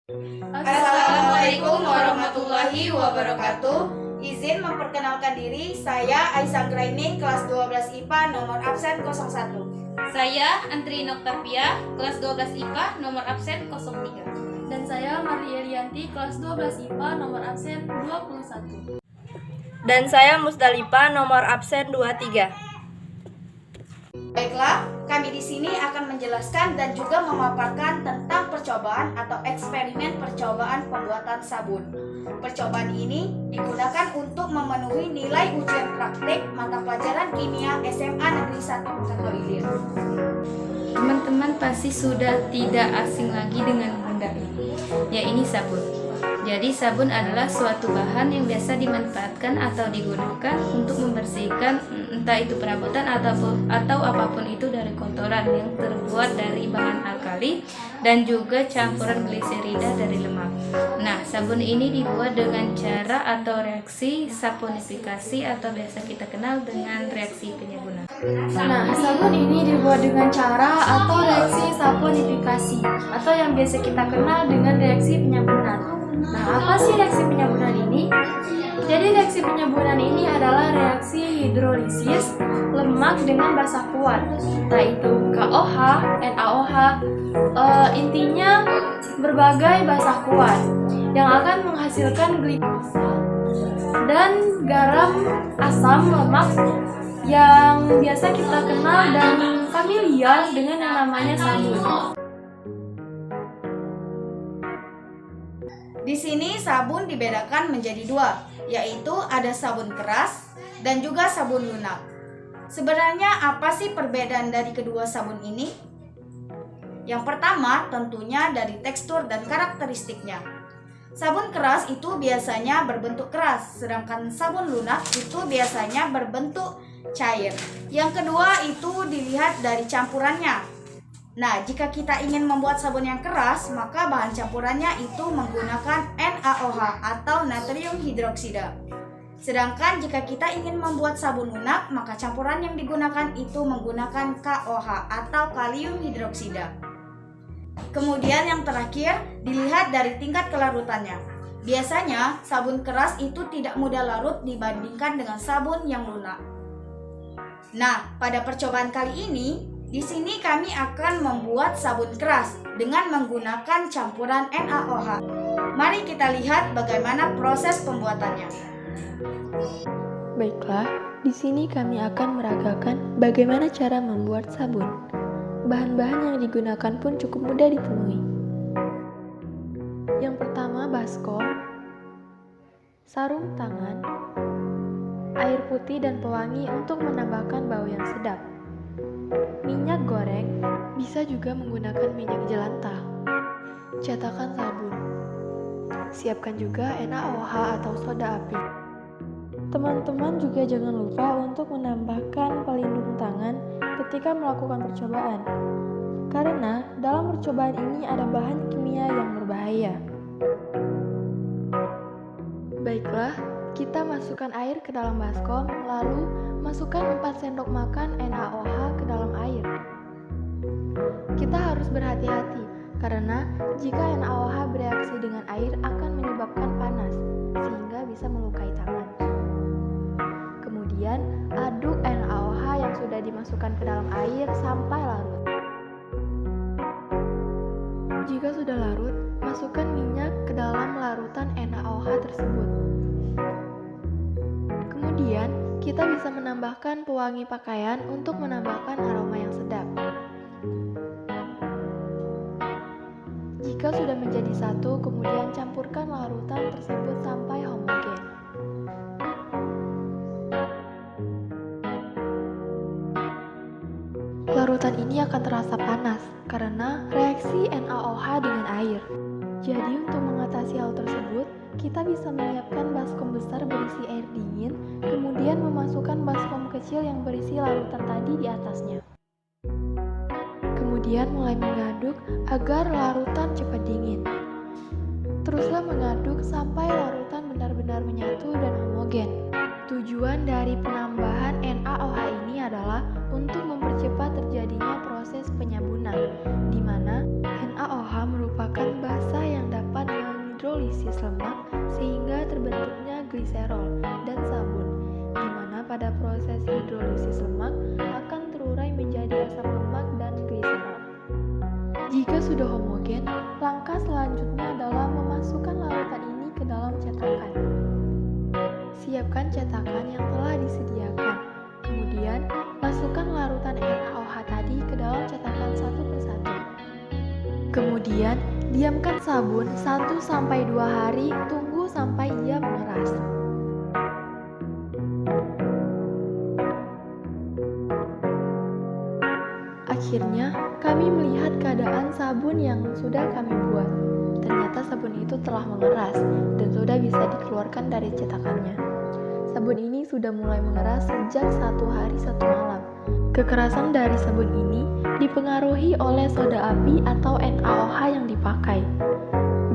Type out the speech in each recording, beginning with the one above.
Assalamualaikum warahmatullahi wabarakatuh. Izin memperkenalkan diri, saya Aisyah Graini, kelas 12 IPA, nomor absen 01. Saya Antri Noktavia, kelas 12 IPA, nomor absen 03. Dan saya Maria Rianti, kelas 12 IPA, nomor absen 21. Dan saya Musdalifah, nomor absen 23. Baiklah, kami di sini akan menjelaskan dan juga memaparkan tentang percobaan atau eksperimen percobaan pembuatan sabun. Percobaan ini digunakan untuk memenuhi nilai ujian praktik mata pelajaran kimia SMA Negeri 1 Katowilir. Teman-teman pasti sudah tidak asing lagi dengan benda ini, yaitu sabun. Jadi sabun adalah suatu bahan yang biasa dimanfaatkan atau digunakan untuk membersihkan entah itu perabotan atau apapun itu dari kotoran yang terbuat dari bahan alkali dan juga campuran gliserida dari lemak. Nah, sabun ini dibuat dengan cara atau reaksi saponifikasi atau biasa kita kenal dengan reaksi penyabunan. Nah, sabun ini dibuat dengan cara atau reaksi saponifikasi atau yang biasa kita kenal dengan reaksi penyabunan. Nah, apa sih reaksi penyabunan ini? Jadi reaksi penyabunan ini adalah reaksi hidrolisis lemak dengan basa kuat, entah itu KOH, NaOH, intinya berbagai basa kuat yang akan menghasilkan glikosa dan garam asam lemak yang biasa kita kenal dan familiar dengan yang namanya sabun. Di sini sabun dibedakan menjadi dua, yaitu ada sabun keras dan juga sabun lunak. Sebenarnya apa sih perbedaan dari kedua sabun ini? Yang pertama tentunya dari tekstur dan karakteristiknya. Sabun keras itu biasanya berbentuk keras, sedangkan sabun lunak itu biasanya berbentuk cair. Yang kedua itu dilihat dari campurannya. Nah, jika kita ingin membuat sabun yang keras, maka bahan campurannya itu menggunakan NaOH atau natrium hidroksida. Sedangkan jika kita ingin membuat sabun lunak, maka campuran yang digunakan itu menggunakan KOH atau kalium hidroksida. Kemudian yang terakhir, dilihat dari tingkat kelarutannya. Biasanya, sabun keras itu tidak mudah larut dibandingkan dengan sabun yang lunak. Nah, pada percobaan kali ini, di sini kami akan membuat sabun keras dengan menggunakan campuran NaOH. Mari kita lihat bagaimana proses pembuatannya. Baiklah, di sini kami akan meragakan bagaimana cara membuat sabun. Bahan-bahan yang digunakan pun cukup mudah ditemui. Yang pertama, baskom, sarung tangan, air putih dan pewangi untuk menambahkan bau yang sedap. Minyak goreng, bisa juga menggunakan minyak jelantah. Cetakan sabun. Siapkan juga NaOH atau soda api. Teman-teman juga jangan lupa untuk menambahkan pelindung tangan ketika melakukan percobaan. Karena dalam percobaan ini ada bahan kimia yang berbahaya. Baiklah, kita masukkan air ke dalam baskom, lalu masukkan 4 sendok makan NaOH ke dalam air. Kita harus berhati-hati, karena jika NaOH bereaksi dengan air akan menyebabkan panas, sehingga bisa melukai tangan. Kemudian, aduk NaOH yang sudah dimasukkan ke dalam air sampai larut. Jika sudah larut, masukkan minyak ke dalam larutan NaOH tersebut. Kemudian, kita bisa menambahkan pewangi pakaian untuk menambahkan aroma yang sedap. Jika sudah menjadi satu, kemudian campurkan larutan tersebut sampai homogen. Larutan ini akan terasa panas karena reaksi NaOH dengan air. Jadi untuk mengatasi hal tersebut, kita bisa menyiapkan baskom besar berisi air dingin, kemudian memasukkan baskom kecil yang berisi larutan tadi di atasnya. Kemudian mulai mengaduk agar larutan cepat dingin. Teruslah mengaduk sampai larutan benar-benar menyatu dan homogen. Tujuan dari penambahan NaOH ini adalah untuk mempercepat terjadinya proses penyabunan, di mana NaOH merupakan basa yang dapat hidrolisis lemak sehingga terbentuknya gliserol dan sabun, di mana pada proses hidrolisis lemak akan terurai menjadi asam lemak dan gliserol. Jika sudah homogen, langkah selanjutnya adalah memasukkan larutan ini ke dalam cetakan. Siapkan cetakan yang telah disediakan. Kemudian, masukkan larutan NaOH tadi ke dalam cetakan satu persatu. Kemudian, diamkan sabun 1-2 hari, tunggu sampai ia mengeras. Akhirnya, kami melihat keadaan sabun yang sudah kami buat. Ternyata sabun itu telah mengeras dan sudah bisa dikeluarkan dari cetakannya. Sabun ini sudah mulai mengeras sejak 1 hari 1 malam. Kekerasan dari sabun ini dipengaruhi oleh soda api atau NaOH yang dipakai.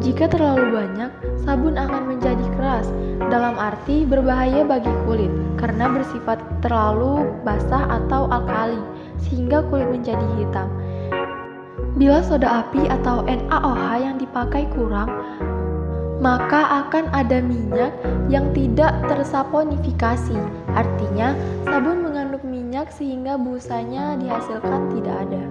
Jika terlalu banyak, sabun akan menjadi keras, dalam arti berbahaya bagi kulit karena bersifat terlalu basah atau alkali, sehingga kulit menjadi hitam. Bila soda api atau NaOH yang dipakai kurang, maka akan ada minyak yang tidak tersaponifikasi. Artinya, sabun mengandung minyak sehingga busanya dihasilkan tidak ada.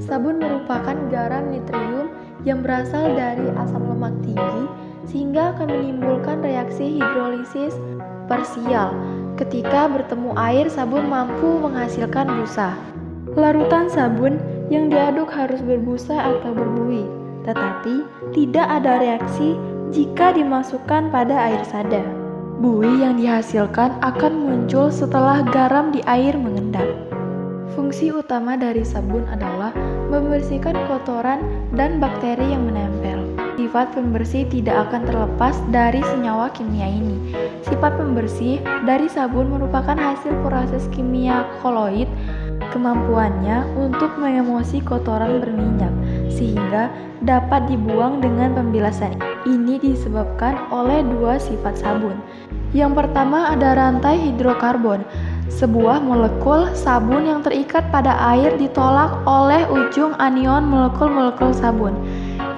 Sabun merupakan garam nitrium yang berasal dari asam lemak tinggi sehingga akan menimbulkan reaksi hidrolisis parsial. Ketika bertemu air, sabun mampu menghasilkan busa. Larutan sabun yang diaduk harus berbusa atau berbuih, tetapi tidak ada reaksi jika dimasukkan pada air sada. Buih yang dihasilkan akan muncul setelah garam di air mengendap. Fungsi utama dari sabun adalah membersihkan kotoran dan bakteri yang menempel. Sifat pembersih tidak akan terlepas dari senyawa kimia ini. Sifat pembersih dari sabun merupakan hasil proses kimia koloid. Kemampuannya untuk mengemosi kotoran berminyak sehingga dapat dibuang dengan pembilasan. Ini disebabkan oleh dua sifat sabun. Yang pertama ada rantai hidrokarbon. Sebuah molekul sabun yang terikat pada air ditolak oleh ujung anion molekul-molekul sabun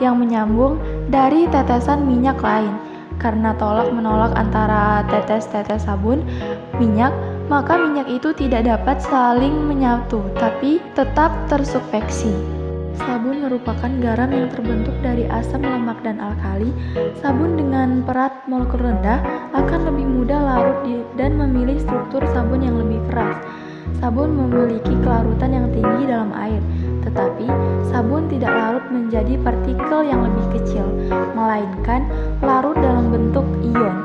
yang menyambung dari tetesan minyak lain. Karena tolak-menolak antara tetes-tetes sabun minyak, maka minyak itu tidak dapat saling menyatu, tapi tetap tersubveksi. Sabun merupakan garam yang terbentuk dari asam lemak dan alkali. Sabun dengan berat molekul rendah akan lebih mudah larut dan memilih struktur sabun yang lebih keras. Sabun memiliki kelarutan yang tinggi dalam air, tetapi sabun tidak larut menjadi partikel yang lebih kecil, melainkan larut dalam bentuk ion.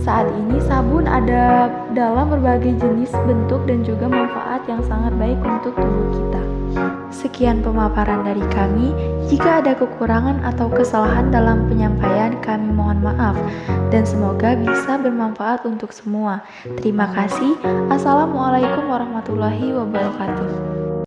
Saat ini sabun ada dalam berbagai jenis bentuk dan juga manfaat yang sangat baik untuk tubuh kita. Sekian pemaparan dari kami. Jika ada kekurangan atau kesalahan dalam penyampaian, kami mohon maaf dan semoga bisa bermanfaat untuk semua. Terima kasih. Assalamualaikum warahmatullahi wabarakatuh.